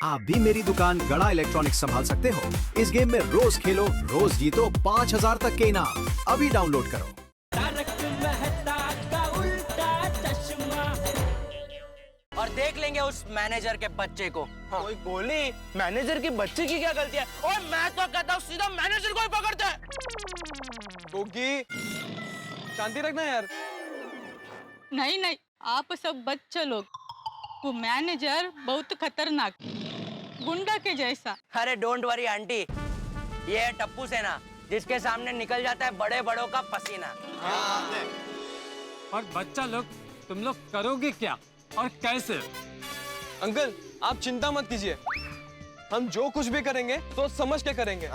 आप भी मेरी दुकान गड़ा इलेक्ट्रॉनिक्स संभाल सकते हो। इस गेम में रोज खेलो, रोज जीतो 5000 तक के इनाम। अभी डाउनलोड करो। और देख लेंगे उस मैनेजर के बच्चे को। हाँ। कोई बोली मैनेजर की बच्चे की क्या गलती है? और मैं तो कहता हूँ सीधा मैनेजर को ही पकड़ते हैं। गोगी, शांति रखना यार। नहीं नहीं, आप सब बच्चे लोग। वो मैनेजर बहुत खतरनाक, गुंडा के जैसा। अरे डोंट वरी आंटी, ये है टप्पू सेना, जिसके सामने निकल जाता है बड़े बड़ों का पसीना। और बच्चा लोग, तुम लोग करोगे क्या और कैसे? अंकल, आप चिंता मत कीजिए, हम जो कुछ भी करेंगे तो समझ के करेंगे।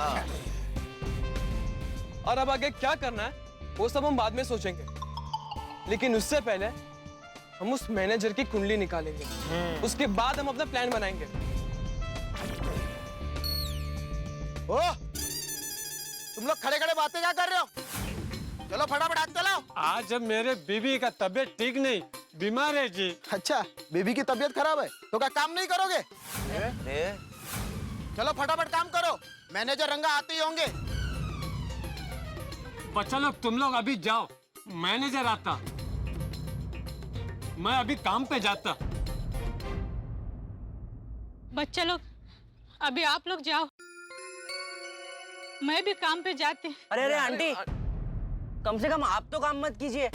और अब आगे क्या करना है वो सब हम बाद में सोचेंगे, लेकिन उससे पहले हम उस मैनेजर की कुंडली निकालेंगे। उसके बाद हम अपना प्लान बनाएंगे। ओ, तुम लोग खड़े खड़े बातें क्या कर रहे हो? चलो फटाफट हाथ चलाओ। आज जब मेरे बीबी का तबीयत ठीक नहीं, बीमार है जी। अच्छा, बेबी की तबीयत खराब है तो क्या काम नहीं करोगे? चलो फटाफट काम करो, मैनेजर रंगा आते ही होंगे। बच्चा लोग, तुम लोग अभी जाओ, मैनेजर आता, मैं अभी काम पे जाता। बच्चे लोग, अभी आप लोग जाओ, मैं भी काम पे जाती। अरे अरे आंटी, कम से कम आप तो काम मत कीजिए।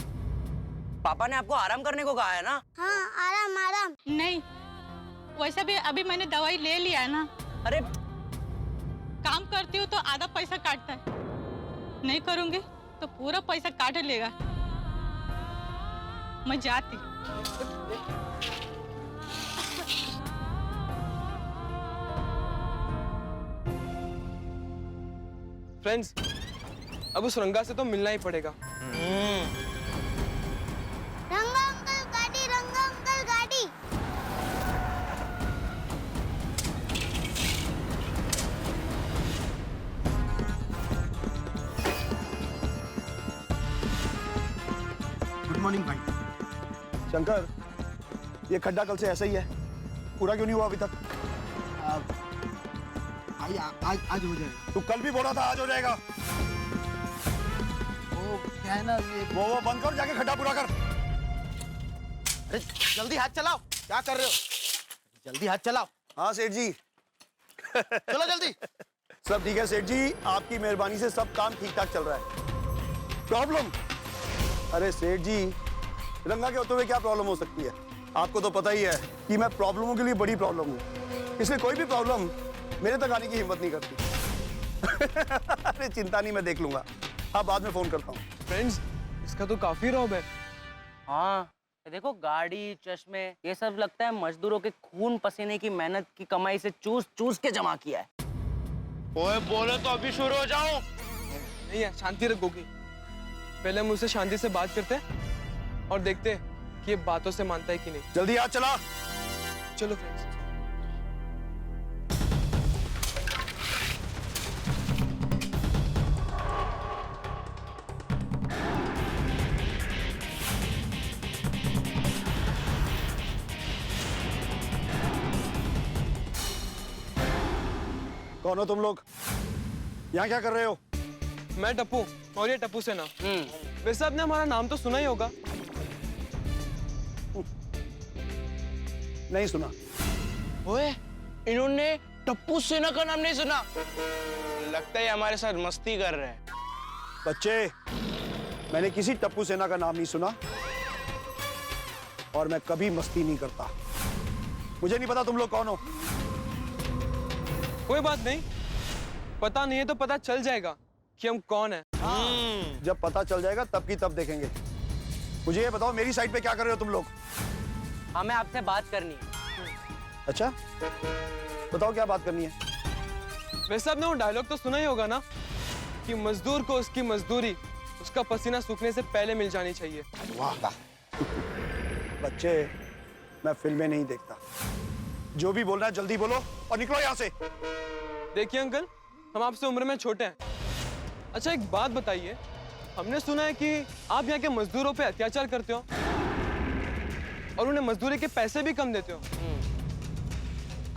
पापा ने आपको आराम करने को कहा है ना? हाँ, आराम आराम। नहीं, वैसे भी अभी मैंने दवाई ले लिया है ना। अरे काम करती हूँ तो आधा पैसा काटता है, नहीं करूंगी तो पूरा पैसा काट लेगा। मैं जाती। फ्रेंड्स, अब उस रंगा से तो मिलना ही पड़ेगा। रंगा अंकल गाड़ी, रंगा अंकल गाड़ी। गुड मॉर्निंग भाई। शंकर, ये खड्डा कल से ऐसा ही है, पूरा क्यों नहीं हुआ अभी तक? भाई आज हो जाएगा। तू कल भी बोला था आज हो जाएगा। वो क्या है ना, ये वो बंद कर, जाके खड्डा पूरा कर। अरे जल्दी हाथ चलाओ, क्या कर रहे हो? जल्दी हाथ चलाओ। हाँ सेठ जी। चलो जल्दी। सब ठीक है सेठ जी, आपकी मेहरबानी से सब काम ठीक ठाक चल रहा है। प्रॉब्लम? अरे सेठ जी, रंगा के होते हुए क्या प्रॉब्लम हो सकती है? आपको तो पता ही है कि मैं प्रॉब्लमों के लिए बड़ी प्रॉब्लम हूँ, इसलिए कोई भी प्रॉब्लम मेरे तक आने की हिम्मत नहीं करती। अरे चिंता नहीं, मैं देख लूंगा। हाँ, बाद में फोन करता हूँ। फ्रेंड्स, इसका तो काफी रौब है। हाँ, ये देखो, गाड़ी, चश्मे, ये सब लगता है मजदूरों के खून पसीने की मेहनत की कमाई से चूस चूस के जमा किया है। ओए बोले तो अभी शुरू हो जाओ। नहीं है, शांति रख गोगी। पहले हम उससे शांति से बात करते हैं और देखते हैं कि ये बातों से मानता है कि नहीं। जल्दी हाथ चला। चलो फ्रेंड्स। कौन हो तुम लोग? यहाँ क्या कर रहे हो? मैं टप्पू और ये टप्पू सेना। वैसे आपने हमारा नाम तो सुना ही होगा। नहीं सुना। ओए, इन्होंने टप्पू सेना का नाम नहीं सुना। लगता है हमारे साथ मस्ती कर रहे हैं। बच्चे, मैंने किसी टप्पू सेना का नाम नहीं सुना और मैं कभी मस्ती नहीं करता। मुझे नहीं पता तुम लोग कौन हो। कोई बात नहीं, पता नहीं है तो पता चल जाएगा कि हम कौन है। जब पता चल जाएगा तब की तब देखेंगे। मुझे ये बताओ, मेरी साइड पे क्या कर रहे हो तुम लोग? हमें आपसे बात करनी है। अच्छा, बताओ क्या बात करनी है? वैसे आपने वो डायलॉग तो सुना ही होगा ना कि मजदूर को उसकी मजदूरी उसका पसीना सूखने से पहले मिल जानी चाहिए। वाह बच्चे, मैं फिल्में नहीं देखता। जो भी बोलना है जल्दी बोलो और निकलो यहाँ से। देखिए अंकल, हम आपसे उम्र में छोटे हैं। अच्छा एक बात बताइए, हमने सुना है कि आप यहाँ के मजदूरों पे अत्याचार करते हो और उन्हें मजदूरी के पैसे भी कम देते हो।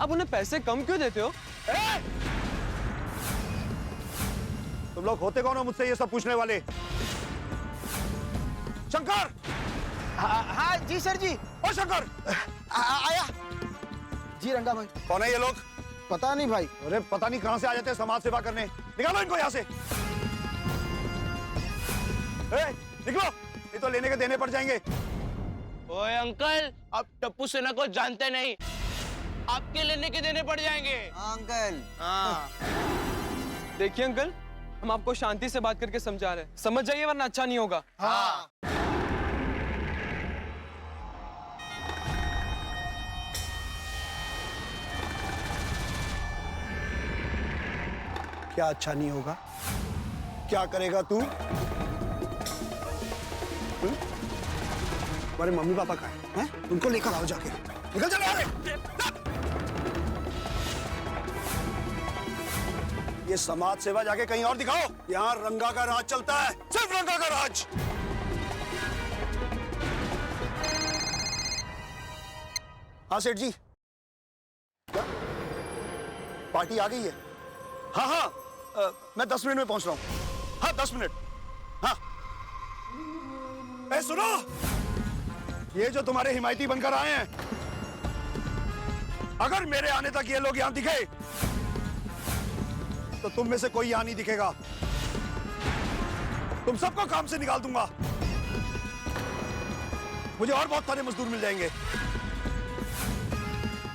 आप उन्हें पैसे कम क्यों देते हो? तुम लोग होते कौन हो मुझसे ये सब पूछने वाले? शंकर! हाँ जी सर जी। ओ शंकर! आया जी रंगा भाई। कौन है ये लोग? पता नहीं भाई। अरे पता नहीं कहां से आ जाते हैं समाज सेवा करने। निकालो इनको यहाँ से। निकलो, ये तो लेने के देने पड़ जाएंगे। ओए अंकल, आप टप्पू सेना को जानते नहीं, आपके लेने के देने पड़ जाएंगे। अंकल। हाँ। देखिए अंकल, हम आपको शांति से बात करके समझा रहे हैं, समझ जाइए वरना अच्छा नहीं होगा। हाँ। क्या अच्छा नहीं होगा? क्या करेगा तू? हमारे मम्मी पापा कहाँ हैं? उनको लेकर आओ जाके। निकल चलो आगे। ये समाज सेवा जाके कहीं और दिखाओ। यहाँ रंगा का राज चलता है, सिर्फ रंगा का राज। हाँ सेठ जी, क्या पार्टी आ गई है? हाँ हाँ, मैं 10 मिनट में पहुंच रहा हूँ। हाँ 10 मिनट। हाँ सुनो, ये जो तुम्हारे हिमायती बनकर आए हैं, अगर मेरे आने तक ये लोग यहां दिखे तो तुम में से कोई यहां नहीं दिखेगा। तुम सबको काम से निकाल दूंगा। मुझे और बहुत सारे मजदूर मिल जाएंगे।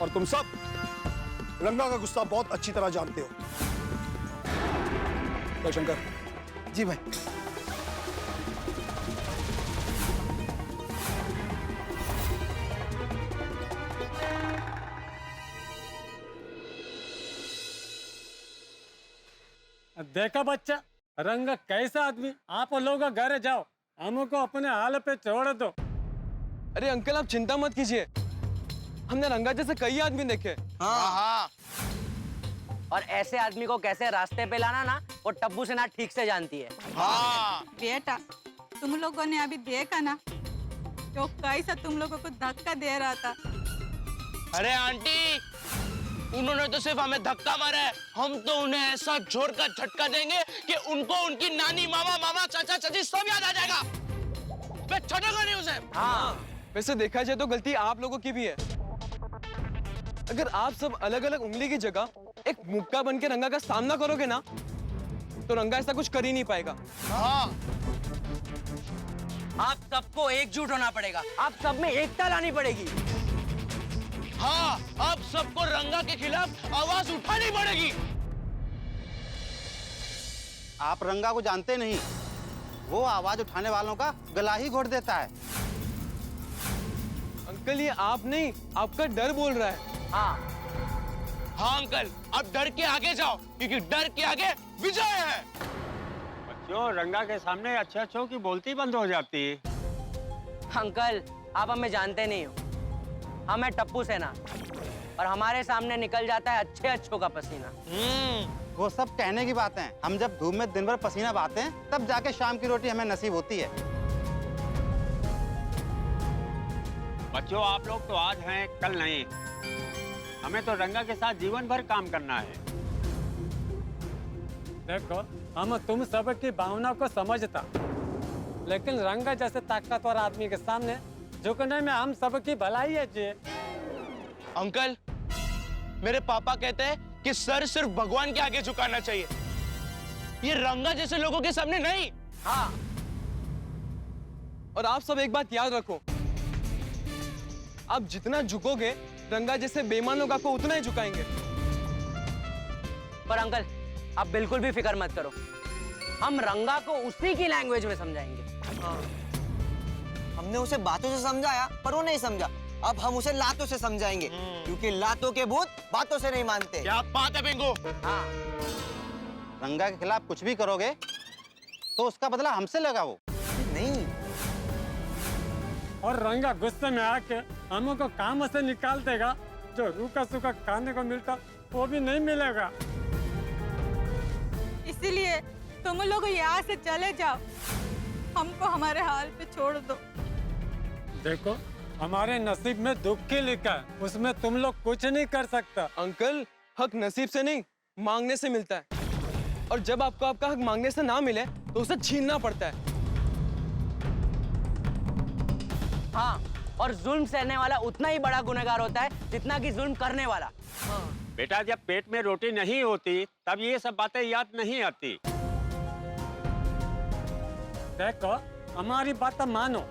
और तुम सब रंगा का गुस्सा बहुत अच्छी तरह जानते हो। शंकर जी भाई। देखा बच्चा, रंगा कैसा आदमी। आप लोग घर जाओ, हमको अपने हाल पे छोड़ दो। अरे अंकल आप चिंता मत कीजिए, हमने रंगा जैसे कई आदमी देखे। हाँ। और ऐसे आदमी को कैसे रास्ते पे लाना ना, वो टप्पू सेना ठीक से जानती है। हाँ। बेटा, तुम लोगों ने अभी देखा ना जो कैसा तुम लोगों को धक्का दे रहा था। अरे आंटी, उन्होंने तो सिर्फ हमें धक्का मारा है, हम तो उन्हें ऐसा जोर का झटका देंगे कि उनको उनकी नानी, मामा, मामा, चाचा, चाची सब याद आ जाएगा। मैं छोड़ूंगा नहीं उसे। हाँ। वैसे देखा जाए तो गलती आप लोगों की भी है। अगर आप सब अलग अलग उंगली की जगह एक मुक्का बन के रंगा का सामना करोगे ना, तो रंगा ऐसा कुछ कर ही नहीं पाएगा। हाँ। आप सबको एकजुट होना पड़ेगा, आप सब में एकता लानी पड़ेगी। हाँ, अब सबको रंगा के खिलाफ आवाज उठानी पड़ेगी। आप रंगा को जानते नहीं, वो आवाज उठाने वालों का गला ही घोट देता है। अंकल ये आप नहीं, आपका डर बोल रहा है। हाँ हाँ अंकल, अब डर के आगे जाओ, क्योंकि डर के आगे विजय है। बच्चों, रंगा के सामने अच्छे अच्छों की बोलती बंद हो जाती है। अंकल, आप हमें जानते नहीं हो, हम है टप्पू सेना और हमारे सामने निकल जाता है अच्छे अच्छों का पसीना। वो सब कहने की बात है। हम जब धूप में दिन भर पसीना बहाते हैं, तब जाके शाम की रोटी हमें नसीब होती है। बच्चों, आप लोग तो आज हैं, कल नहीं। हमें तो रंगा के साथ जीवन भर काम करना है। देखो, हम तुम सब की भावना को समझता, लेकिन रंगा जैसे ताकतवर आदमी के सामने झुकने में हम सब की भलाई है जी। अंकल, मेरे पापा कहते हैं कि सर सिर्फ भगवान के आगे झुकाना चाहिए, ये रंगा जैसे लोगों के सामने नहीं। हाँ। और आप सब एक बात याद रखो, आप जितना झुकोगे रंगा जैसे बेईमानों का आपको उतना ही झुकाएंगे। पर अंकल, आप बिल्कुल भी फिक्र मत करो, हम रंगा को उसी की लैंग्वेज में समझाएंगे। हमने उसे बातों से समझाया, पर वो नहीं समझा। अब हम उसे लातों से समझाएंगे, क्योंकि लातों के भूत बातों से नहीं मानते। क्या बात है बेंगो। हाँ। रंगा के खिलाफ कुछ भी करोगे तो उसका बदला हमसे लगा। वो नहीं। और रंगा गुस्से में आके हमको काम से निकाल देगा, जो रूखा सूखा खाने को मिलता वो भी नहीं मिलेगा। इसीलिए तुम लोग यहाँ से चले जाओ, हमको हमारे हाल पे छोड़ दो। देखो, हमारे नसीब में दुख की लिखा है, उसमें तुम लोग कुछ नहीं कर सकता। अंकल, हक नसीब से नहीं मांगने से मिलता है, और जब आपको आपका हक मांगने से ना मिले तो उसे छीनना पड़ता है। हाँ, और जुल्म सहने वाला उतना ही बड़ा गुनहगार होता है जितना कि जुल्म करने वाला। बेटा, जब पेट में रोटी नहीं होती तब ये सब बातें याद नहीं आती। देखो, हमारी बात मानो,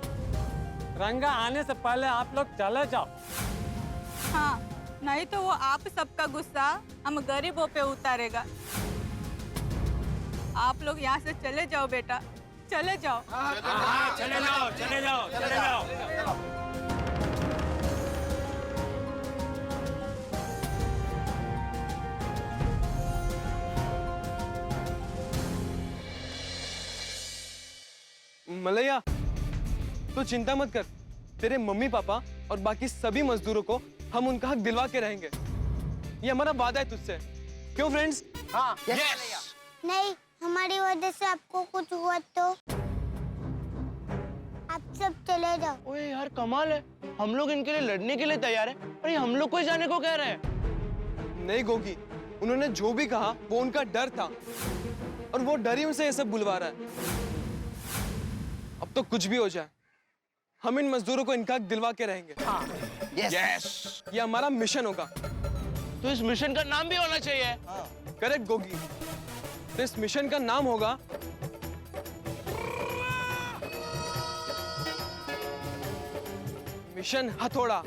रंगा आने से पहले आप लोग चले जाओ। हाँ, नहीं तो वो आप सबका गुस्सा हम गरीबों पे उतारेगा। आप लोग यहाँ से चले जाओ बेटा, चले जाओ। चले जाओ, चले जाओ, चले जाओ। मलैया, तो चिंता मत कर, तेरे मम्मी पापा और बाकी सभी मजदूरों को हम उनका हक दिलवा के रहेंगे। ये हमारा वादा है तुझसे, क्यों फ्रेंड्स? हाँ, नहीं, हमारी वजह से आपको कुछ हुआ तो आप सब चले जाओ। ओए यार, कमाल है, हम लोग इनके लिए लड़ने के लिए तैयार है और ये हम लोग को ही जाने को कह रहे हैं। नहीं गोगी, उन्होंने जो भी कहा वो उनका डर था, और वो डर ही उनसे ये सब बुलवा रहा है। अब तो कुछ भी हो जाए, हम इन मजदूरों को इनका हक दिलवा के रहेंगे। यस, ये हमारा मिशन होगा। तो इस मिशन का नाम भी होना चाहिए। करेक्ट गोगी, तो इस मिशन का नाम होगा मिशन हथौड़ा।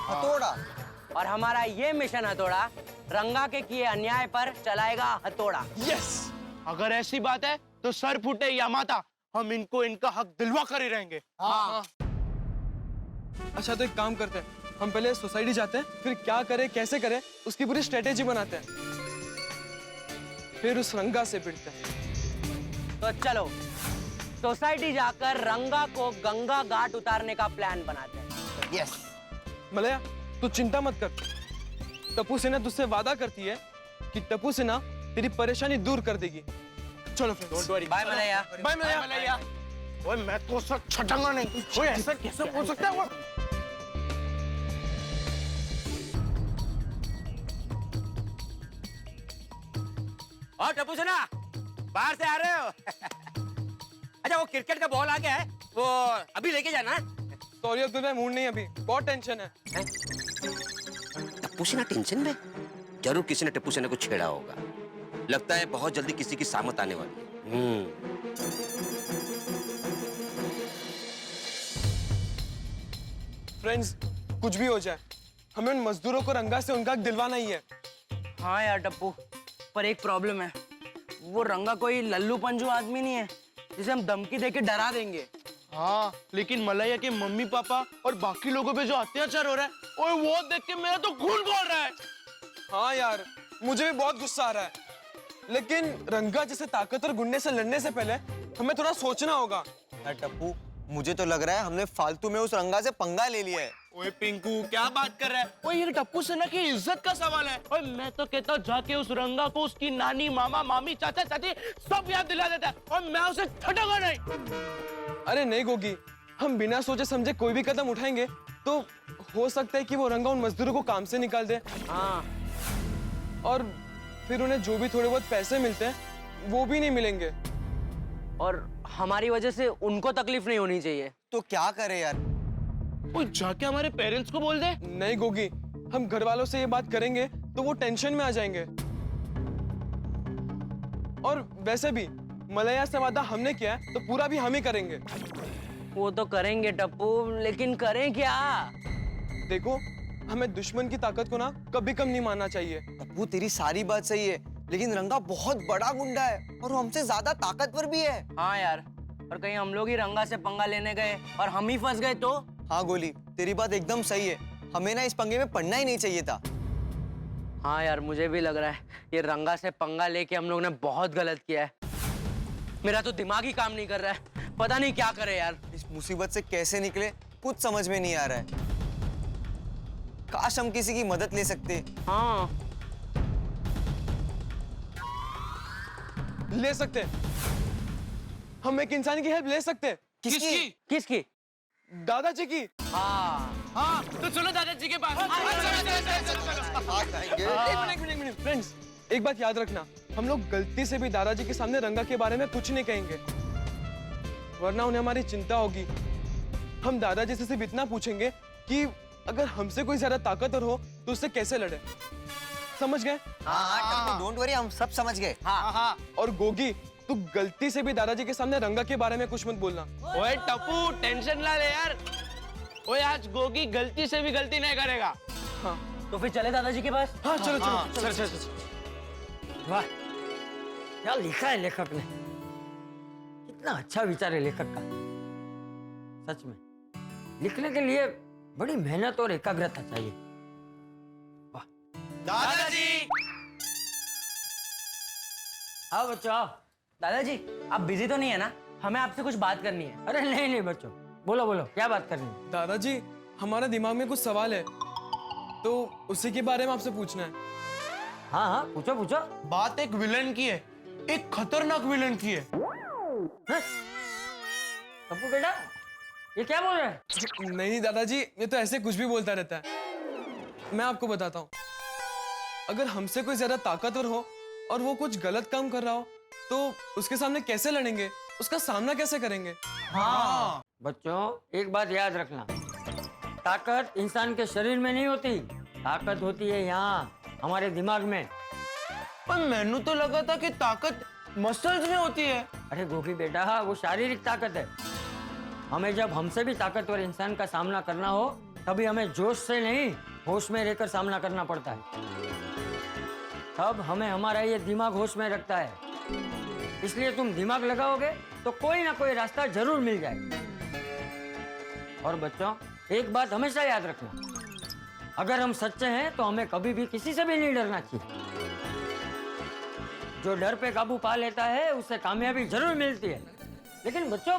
हथौड़ा? और हमारा ये मिशन हथौड़ा रंगा के किए अन्याय पर चलाएगा हथौड़ा। यस, अगर ऐसी बात है तो सर फूटे या माता, हम इनको इनका हक दिलवा कर ही रहेंगे। हाँ। अच्छा, तो एक काम करते हैं, हम पहले सोसाइटी जाते हैं, फिर क्या करें कैसे करें उसकी पूरी स्ट्रेटेजी बनाते हैं, फिर उस रंगा से भिड़ते हैं। तो चलो सोसाइटी जाकर रंगा को गंगा घाट उतारने का प्लान बनाते हैं। यस। मलया, तू चिंता मत कर, टप्पू सेना तुझसे वादा करती है कि टप्पू सेना तेरी परेशानी दूर कर देगी। चलो फ्रेंड्स, बाय मलैया। बाय मलया। ओए, मैं तो सर छटूंगा नहीं। ओए, ऐसा कैसे बोल सकता है वो? और टप्पू सेना, बाहर से आ रहे हो? अच्छा, वो क्रिकेट का बॉल आ गया है, वो अभी लेके जाना। सॉरी अब्दुल भाई, मूड नहीं अभी, बहुत टेंशन है। टप्पू सेना टेंशन में? जरूर किसी ने टप्पू सेना को छेड़ा होगा। लगता है बहुत जल्दी किसी की सामत आने वाली है। फ्रेंड्स, कुछ भी हो जाए, हमें उन मजदूरों को रंगा से उनका हक दिलवाना ही है। हाँ यार टप्पू, पर एक प्रॉब्लम है, वो रंगा कोई लल्लू पंजू आदमी नहीं है जिसे हम धमकी देके डरा देंगे। हाँ, लेकिन मलैया के मम्मी पापा और बाकी लोगों पे जो अत्याचार हो रहा है, ओए वो देख के मेरा तो खून खौल रहा है। हाँ यार, मुझे भी बहुत गुस्सा आ रहा है, लेकिन रंगा जैसे ताकतवर गुंडे से लड़ने से पहले हमें थोड़ा सोचना होगा। यार टप्पू, मुझे तो लग रहा है हमने फालतू में उस रंगा से पंगा ले लिया है। ओए पिंकू, क्या बात कर रहा है? ओए, ये टप्पू सेना की इज्जत का सवाल है। ओए, मैं तो कहता हूँ जाके उस रंगा को उसकी नानी, मामा, मामी, चाचा, चाची सब याद दिला देता है, और मैं उसे छटूंगा नहीं। अरे नहीं गोगी, हम बिना सोचे समझे कोई भी कदम उठाएंगे तो हो सकता है कि वो रंगा उन मजदूरों को काम से निकाल दे। हाँ, और फिर उन्हें जो भी थोड़े बहुत पैसे मिलते हैं वो भी नहीं मिलेंगे, और हमारी वजह से उनको तकलीफ नहीं होनी चाहिए। तो क्या करे यार? ओए, जाके हमारे पेरेंट्स को बोल दे। नहीं गोगी, हम घर वालों से ये बात करेंगे तो वो टेंशन में आ जाएंगे। और वैसे भी मलया से वादा हमने किया है तो पूरा भी हम ही करेंगे। वो तो करेंगे टप्पू, लेकिन करें क्या? देखो, हमें दुश्मन की ताकत को ना कभी कम नहीं मानना चाहिए। टप्पू, तेरी सारी बात सही है, लेकिन रंगा बहुत बड़ा गुंडा है और वो हमसे ज्यादा ताकतवर भी है। हाँ यार, और कहीं हम लोग ही रंगा से पंगा लेने गए और हम ही फंस गए तो? हाँ गोली, तेरी बात एकदम सही है, हमें ना इस पंगे में पड़ना ही नहीं चाहिए था। हाँ यार, मुझे भी लग रहा है ये रंगा से पंगा लेके हम लोग ने बहुत गलत किया है। मेरा तो दिमाग ही काम नहीं कर रहा है, पता नहीं क्या करे यार। इस मुसीबत से कैसे निकले कुछ समझ में नहीं आ रहा है। काश हम किसी की मदद ले सकते। हाँ, ले सकते हैं। हम एक इंसान की हेल्प ले सकते हैं। किसकी? किसकी? दादाजी की। हाँ तो चलो दादाजी के पास। एक मिनट फ्रेंड्स, एक बात याद रखना, हम लोग गलती से भी दादाजी के सामने रंगा के बारे में कुछ नहीं कहेंगे, वरना उन्हें हमारी चिंता होगी। हम दादाजी से सिर्फ इतना पूछेंगे कि अगर हमसे कोई ज्यादा ताकतवर हो तो उससे कैसे लड़े। समझ गए? हाँ, डोंट वरी, हम सब समझ गए। और गोगी, तू गलती से भी दादाजी के सामने रंगा के बारे में कुछ मत बोलना। ओए टप्पू, टेंशन ना ले यार। ओए आज गोगी गलती से भी गलती नहीं करेगा। हाँ तो फिर चले दादाजी के पास। हाँ, चलो। वाह, क्या लिखा है लेखक ने, कितना अच्छा विचार है लेखक का। सच में लिखने के लिए बड़ी मेहनत और एकाग्रता चाहिए। वाह। दादाजी। आओ बच्चों आओ। दादाजी आप बिजी तो नहीं है ना? हमें आपसे कुछ बात करनी है। अरे नहीं बच्चों, बोलो बोलो, क्या बात करनी है? दादाजी, हमारे दिमाग में कुछ सवाल है, तो उसी के बारे में आपसे पूछना है। हाँ पूछो पूछो। बात एक विलन की है, एक खतरनाक विलन की है। टप्पू बेटा, ये क्या बोल रहे हैं? नहीं दादाजी, ये तो ऐसे कुछ भी बोलता रहता है। मैं आपको बताता हूँ, अगर हमसे कोई ज्यादा ताकतवर हो और वो कुछ गलत काम कर रहा हो तो उसके सामने कैसे लड़ेंगे, उसका सामना कैसे करेंगे? हाँ बच्चों, एक बात याद रखना, ताकत इंसान के शरीर में नहीं होती, ताकत होती है यहाँ हमारे दिमाग में। पर मैंने तो लगा था कि ताकत मसल्स में होती है। अरे गोगी बेटा, वो शारीरिक ताकत है। हमें जब हमसे भी ताकतवर इंसान का सामना करना हो तभी हमें जोश से नहीं, होश में रहकर सामना करना पड़ता है। तब हमें हमारा ये दिमाग होश में रखता है। इसलिए तुम दिमाग लगाओगे तो कोई ना कोई रास्ता जरूर मिल जाएगा। और बच्चों, एक बात हमेशा याद रखना, अगर हम सच्चे हैं तो हमें कभी भी किसी से भी नहीं डरना चाहिए। जो डर पे काबू पा लेता है उसे कामयाबी जरूर मिलती है। लेकिन बच्चों,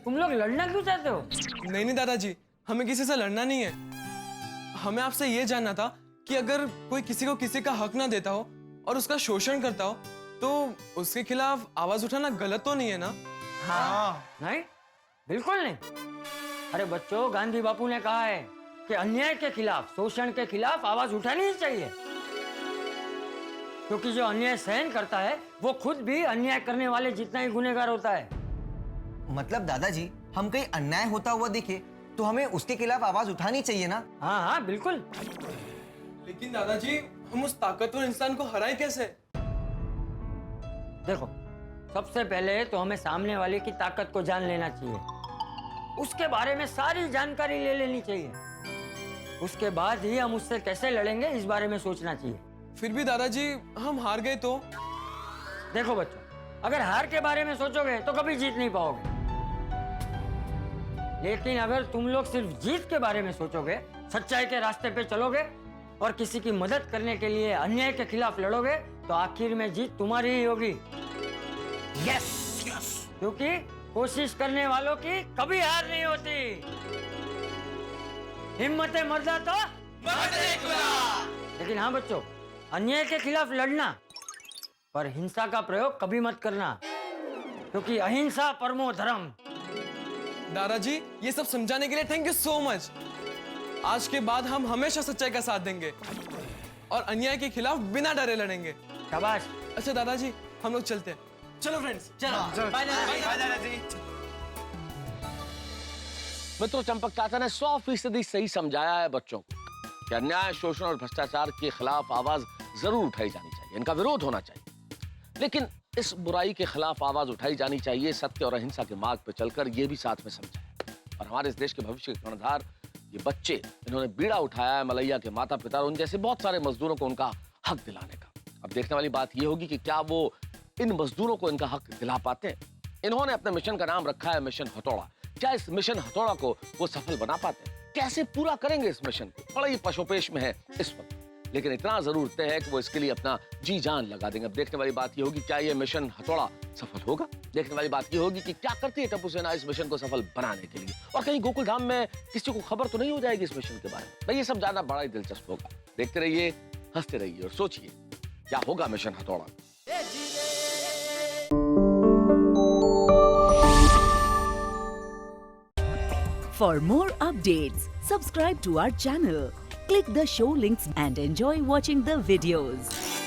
तुम लोग लड़ना क्यों चाहते हो? नहीं दादाजी, हमें किसी से लड़ना नहीं है। हमें आपसे ये जानना था कि अगर कोई किसी को किसी का हक ना देता हो और उसका शोषण करता हो तो उसके खिलाफ आवाज उठाना गलत तो नहीं है ना? हाँ। नहीं, बिल्कुल नहीं। अरे बच्चों, गांधी बापू ने कहा है कि अन्याय के खिलाफ, शोषण के खिलाफ आवाज उठानी ही चाहिए, क्योंकि जो अन्याय सहन करता है वो खुद भी अन्याय करने वाले जितना ही गुनहगार होता है। मतलब दादाजी, हम कहीं अन्याय होता हुआ दिखे तो हमें उसके खिलाफ आवाज उठानी चाहिए ना? हाँ बिल्कुल। लेकिन दादाजी, हम उस ताकतवर इंसान को हराएं कैसे? देखो, सबसे पहले तो हमें सामने वाले की ताकत को जान लेना चाहिए, उसके बारे में सारी जानकारी ले लेनी चाहिए। उसके बाद ही हम उससे कैसे लड़ेंगे इस बारे में सोचना चाहिए। फिर भी दादाजी, हम हार गए तो? देखो बच्चों, अगर हार के बारे में सोचोगे तो कभी जीत नहीं पाओगे, लेकिन अगर तुम लोग सिर्फ जीत के बारे में सोचोगे, सच्चाई के रास्ते पे चलोगे और किसी की मदद करने के लिए अन्याय के खिलाफ लड़ोगे तो आखिर में जीत तुम्हारी ही होगी। यस, क्योंकि कोशिश करने वालों की कभी हार नहीं होती। हिम्मत मर्दा तो लेकिन हाँ बच्चों, अन्याय के खिलाफ लड़ना पर हिंसा का प्रयोग कभी मत करना, क्योंकि अहिंसा परमो धर्म। दादाजी, ये सब समझाने के लिए थैंक यू सो मच। आज के बाद हम हमेशा सच्चाई का साथ देंगे और अन्याय के खिलाफ बिना डरे लड़ेंगे। शाबाश। अच्छा दादाजी, हम लोग चलते हैं। चलो फ्रेंड्स, चलो बाय दादाजी। मित्रों, चंपक चाचा ने 100% सही समझाया है बच्चों को कि अन्याय, शोषण और भ्रष्टाचार के खिलाफ आवाज जरूर उठाई जानी चाहिए, इनका विरोध होना चाहिए। लेकिन इस बुराई के खिलाफ आवाज उठाई जानी चाहिए सत्य और अहिंसा के मार्ग पर चलकर, ये भी साथ में समझाया। और हमारे इस देश के भविष्य के कर्णधार ये बच्चे, इन्होंने बीड़ा उठाया है मलैया के माता पिता और उन जैसे बहुत सारे मजदूरों को उनका हक दिलाने का। अब देखने वाली बात ये होगी कि क्या वो इन मजदूरों को इनका हक दिला पाते हैं। इन्होंने अपने मिशन का नाम रखा है मिशन हथौड़ा। क्या इस मिशन हथौड़ा को वो सफल बना पाते हैं? कैसे पूरा करेंगे इस मिशन को? बड़ा ही पशोपेश में है इस वक्त, लेकिन इतना जरूर तय है कि वो इसके लिए अपना जी जान लगा देंगे। अब देखने वाली बात ये होगी, क्या ये मिशन हथौड़ा सफल होगा? देखने वाली बात ये होगी कि क्या करती है टप्पू सेना इस मिशन को सफल बनाने के लिए, और कहीं गोकुल धाम में किसी को खबर तो नहीं हो जाएगी इस मिशन के बारे में। भाई ये सब जानना बड़ा ही दिलचस्प होगा। देखते रहिए, हंसते रहिए और सोचिए क्या होगा मिशन हथौड़ा। For more updates, subscribe to our channel, click the show links and enjoy watching the videos.